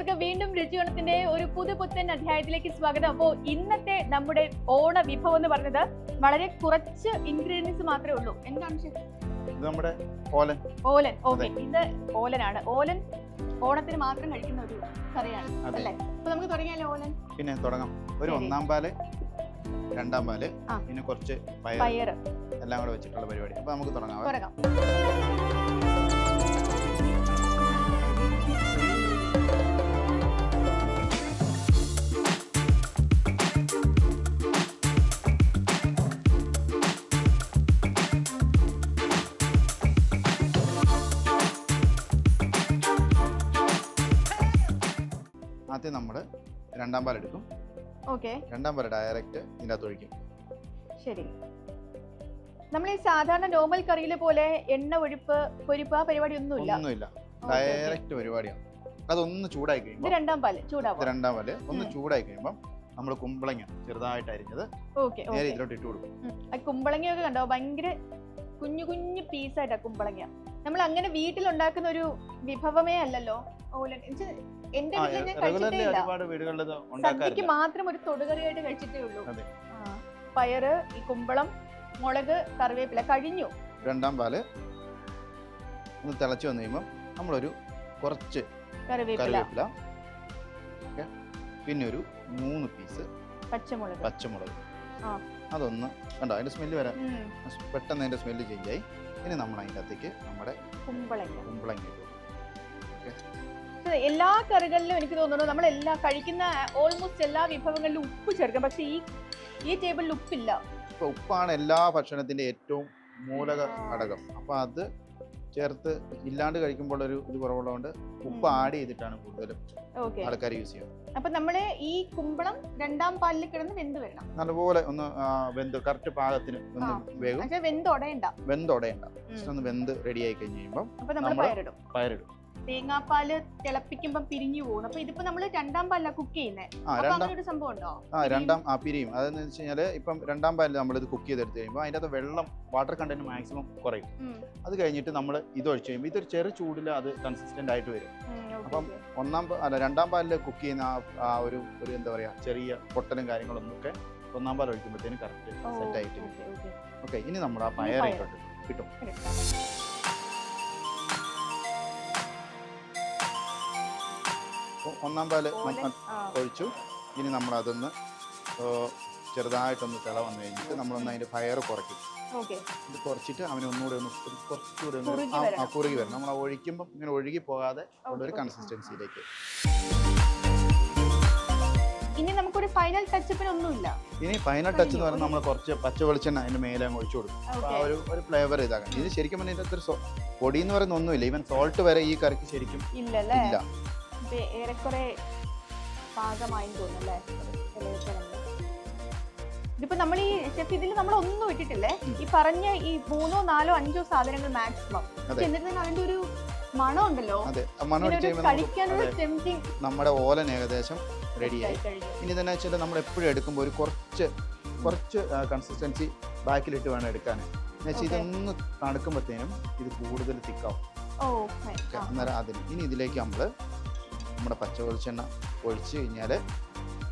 പ്രേക്ഷകർക്ക് വീണ്ടും രുചിയോണത്തിന്റെ ഒരു പുതുപുത്തൻ അധ്യായത്തിലേക്ക് സ്വാഗതം. അപ്പോൾ ഇന്നത്തെ നമ്മുടെ ഓണ വിഭവം എന്ന് പറഞ്ഞത് വളരെ കുറച്ച് ഇൻഗ്രീഡിയൻസ് മാത്രമേ ഉള്ളൂ. എന്താണ് ഇത് നമ്മുടെ ഓലൻ. ഓലൻ. ഓക്കെ, ഇത് ഓലനാണ്. ഓലൻ ഓണത്തിന് മാത്രം കഴിക്കുന്ന ഒരു കറിയാണ് അല്ലേ? അപ്പൊ നമുക്ക് തുടങ്ങിയാലോ ഓലൻ? പിന്നെ തുടങ്ങാം. ഒരു ഒന്നാം പാല്, രണ്ടാം പാല്, പിന്നെ കുറച്ച് പയറ് എല്ലാം കൂടെ വെച്ചിട്ടുള്ള പരിപാടി. അപ്പൊ നമുക്ക് തുടങ്ങാം. ആദ്യം നമ്മൾ രണ്ടാം പാൽ എടുക്കും. രണ്ടാം പാൽ ഡയറക്റ്റ് ഇതിൻ്റെ അകത്ത് ഒഴിക്കും. ശരി. നമ്മൾ ഈ സാധാരണ നോർമൽ കറിയിലെ പോലെ എണ്ണ ഒഴിപ്പ് പൊരിപ്പ് ആ പരിപാടി ഒന്നുമില്ല. ഡയറക്റ്റ് പരിപാടിയാണ്. അതൊന്ന് ചൂടായി കഴിയുമ്പോൾ രണ്ടാം പാല് ഒന്ന് ചൂടായി കഴിയുമ്പോൾ നമ്മൾ കുമ്പളങ്ങ ചെറുതായിട്ട് അരിഞ്ഞത് നേരെ ഇതിലോട്ട് ഇട്ട് കൊടുക്കും. കുമ്പളങ്ങയൊക്കെ കണ്ടോ, ഭയങ്കര കുഞ്ഞു കുഞ്ഞു പീസായിട്ടാ കുമ്പളങ്ങ. നമ്മൾ അങ്ങനെ വീട്ടിലുണ്ടാക്കുന്ന ഒരു വിഭവമേ അല്ലല്ലോ ഓലൻ. എന്റെ വീട്ടിൽ ഞാൻ കഴിച്ചിട്ടേ സദ്യക്ക് മാത്രം ഒരു തൊടുകറിയായിട്ട് കഴിച്ചിട്ടേ ഉള്ളൂ. പയറ്, ഈ കുമ്പളം, മുളക്, കറിവേപ്പില കഴിഞ്ഞു. രണ്ടാം പാല് ഒന്ന് തിളച്ചു വന്നു കഴിയുമ്പോൾ നമ്മളൊരു കുറച്ച് കറിവേപ്പില, പിന്നെ ഒരു 3 പീസ് പച്ചമുളക്. അതൊന്ന് കണ്ടോ, അതിന്റെ സ്മെല്ല് വരാം. പെട്ടെന്ന് അതിന്റെ സ്മെല്ല് ചെയ്യായി. ഇനി നമ്മൾ അതിൻ്റെ അകത്തേക്ക് നമ്മുടെ കുമ്പളങ്ങ. എല്ലാ കറികളിലും എനിക്ക് തോന്നുന്നു നമ്മൾ കഴിക്കുന്ന ഓൾമോസ്റ്റ് എല്ലാ വിഭവങ്ങളിലും ഉപ്പ് ചേർക്കാം. പക്ഷെ ഈ ടേബിളിൽ ഉപ്പില്ല. ഉപ്പാണ് എല്ലാ ഭക്ഷണത്തിന്റെ ഏറ്റവും മൂലക ഘടകം. അപ്പൊ അത് ചേർത്ത് ഇല്ലാണ്ട് കഴിക്കുമ്പോൾ ഒരു ഇത് കുറവുള്ളതുകൊണ്ട് ഉപ്പ് ആഡ് ചെയ്തിട്ടാണ് കൂടുതലും ആൾക്കാർ യൂസ് ചെയ്യുന്നത്. അപ്പൊ നമ്മള് ഈ കുമ്പളം രണ്ടാം പാലിൽ കിടന്ന് വെന്ത് വരണം. നല്ലപോലെ ഒന്ന് വെന്ത് കറക്റ്റ് പാകത്തിന് വെന്തൊടയണ്ട. ഒന്ന് വെന്ത് റെഡി ആയി കഴിഞ്ഞ് കഴിയുമ്പോൾ പയറിടും. തേങ്ങാപ്പാല് തിളപ്പിക്കുമ്പോ പിരിഞ്ഞു പോകും. അപ്പൊ ഇതിപ്പോ നമ്മള് രണ്ടാം പാലിലാ കുക്ക് ചെയ്യുന്നത്. സംഭവം ഉണ്ടോ? പിരിയും. അതെന്ന് വെച്ച് കഴിഞ്ഞാല് ഇപ്പം രണ്ടാം പാലിൽ നമ്മളിത് കുക്ക് ചെയ്തെടുത്ത് കഴിയുമ്പോൾ അതിൻ്റെ അകത്ത് വെള്ളം, വാട്ടർ കണ്ടന്റ് മാക്സിമം കുറയും. അത് കഴിഞ്ഞിട്ട് നമ്മൾ ഇത് ഒഴിച്ച് കഴിയുമ്പോൾ ഇതൊരു ചെറു ചൂടിൽ അത് കൺസിസ്റ്റന്റ് ആയിട്ട് വരും. അപ്പം രണ്ടാം പാലിൽ കുക്ക് ചെയ്യുന്ന ആ ഒരു എന്താ പറയാ ചെറിയ പൊട്ടലും കാര്യങ്ങളൊന്നും ഒക്കെ ഒന്നാം പാൽ ഒഴിക്കുമ്പോഴത്തേനും കറക്റ്റ് സെറ്റ് ആയിട്ട്. ഓക്കെ, ഇനി നമ്മൾ ആ പയറായിട്ടോട്ട് കിട്ടും. ഒന്നാം പാല് ഒഴിച്ചു. ഇനി നമ്മൾ അതൊന്ന് ചെറുതായിട്ടൊന്ന് തിള വന്നു കഴിഞ്ഞിട്ട് നമ്മളൊന്ന് അതിന്റെ ഫയർ കുറയ്ക്കും. ഇത് കുറച്ചിട്ട് അവനെ ഒന്നുകൂടെ കുറച്ചുകൂടെ കുറുകി വരണം. നമ്മൾ ഒഴിക്കുമ്പോൾ ഇങ്ങനെ ഒഴുകി പോകാതെ ഒരു കൺസിസ്റ്റൻസിയിലേക്ക്. ഇനി നമുക്കൊരു ഫൈനൽ ടച്ചപ്പിനൊന്നുമില്ല. ഇനി ഫൈനൽ ടച്ച് എന്ന് പറഞ്ഞാൽ നമ്മൾ കുറച്ച് പച്ച വെളിച്ചെണ്ണ അതിന്റെ മേലെ ഒഴിച്ചു കൊടുക്കും. ആ ഒരു ഫ്ലേവർ ഇതാക്കണം. ഇത് ശരിക്കും പറഞ്ഞാൽ ഇതിന്റെ അത്ര പൊടി എന്ന് പറയുന്ന ഒന്നുമില്ല. ഈവൻ സോൾട്ട് വരെ ഈ കറിക്ക് ശരിക്കും ഇല്ല. ഏറെക്കുറെ പാകമായി തോന്നുന്നല്ലേ. ഇതിപ്പോ നമ്മൾ ഈ ഷെഫ് ഇതിൽ നമ്മൾ ഒന്നും ഇട്ടിട്ടില്ലേ. ഈ പറഞ്ഞ ഈ 3, 4, 5 സാധനങ്ങൾ മാക്സിമം. എന്നിട്ട് അതിന്റെ ഒരു മണം ഉണ്ടല്ലോ, നമ്മുടെ ഓലൻ ഏകദേശം റെഡിയായി. ഇനി തന്നെ വെച്ചാൽ നമ്മൾ എപ്പോഴും എടുക്കുമ്പോൾ ഒരു കുറച്ച് കൺസിസ്റ്റൻസി ബാക്കിലിട്ട് വേണം എടുക്കാൻ. എന്നുവെച്ചാൽ ഇതൊന്ന് തണുക്കുമ്പോഴത്തേനും ഇത് കൂടുതൽ തിക്കാവും. അന്നേരം അതിന് ഇനി ഇതിലേക്ക് നമ്മുടെ പച്ച വെളിച്ചെണ്ണ ഒഴിച്ചു കഴിഞ്ഞാല്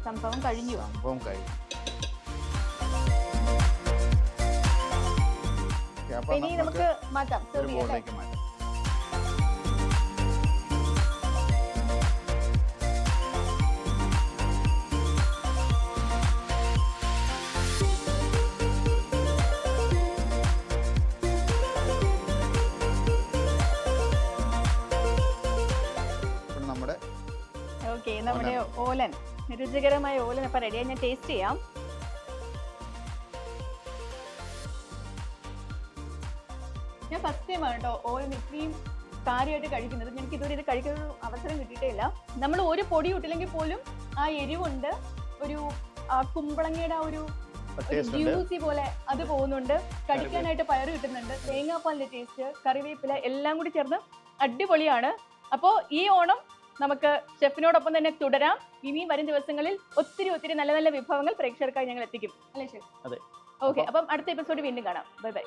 സംഭവം കഴിഞ്ഞു. നമുക്ക് മാറ്റാം. നമ്മുടെ ഓലൻ, രുചികരമായ ഓലൻ അപ്പൊ റെഡിയായി. ഞാൻ ടേസ്റ്റ് ചെയ്യാം. ഞാൻ ഫസ്റ്റ് ടൈമാണ് കേട്ടോ ഓലൻ ഇത്രയും കാര്യമായിട്ട് കഴിക്കുന്നത്. എനിക്ക് ഇതുവരെ ഇത് കഴിക്കുന്ന ഒരു അവസരം കിട്ടിയിട്ടേ ഇല്ല. നമ്മൾ ഒരു പൊടി ഇട്ടില്ലെങ്കിൽ പോലും ആ എരിവുണ്ട്, ഒരു കുമ്പളങ്ങയുടെ ആ ഒരു ജ്യൂസി പോലെ അത് പോകുന്നുണ്ട്. കഴിക്കാനായിട്ട് പയറ് കിട്ടുന്നുണ്ട്, തേങ്ങാപ്പാലിന്റെ ടേസ്റ്റ്, കറിവേപ്പില എല്ലാം കൂടി ചേർന്ന് അടിപൊളിയാണ്. അപ്പോൾ ഈ ഓണം നമുക്ക് ഷെഫിനോടൊപ്പം തന്നെ തുടരാം. ഇനിയും വരും ദിവസങ്ങളിൽ ഒത്തിരി നല്ല നല്ല വിഭവങ്ങൾ പ്രേക്ഷകർക്കായി ഞങ്ങൾ എത്തിക്കും, അല്ലേ ഷെഫ്? അതെ. ഓക്കെ, അപ്പം അടുത്ത എപ്പിസോഡ് വീണ്ടും കാണാം. Bye bye.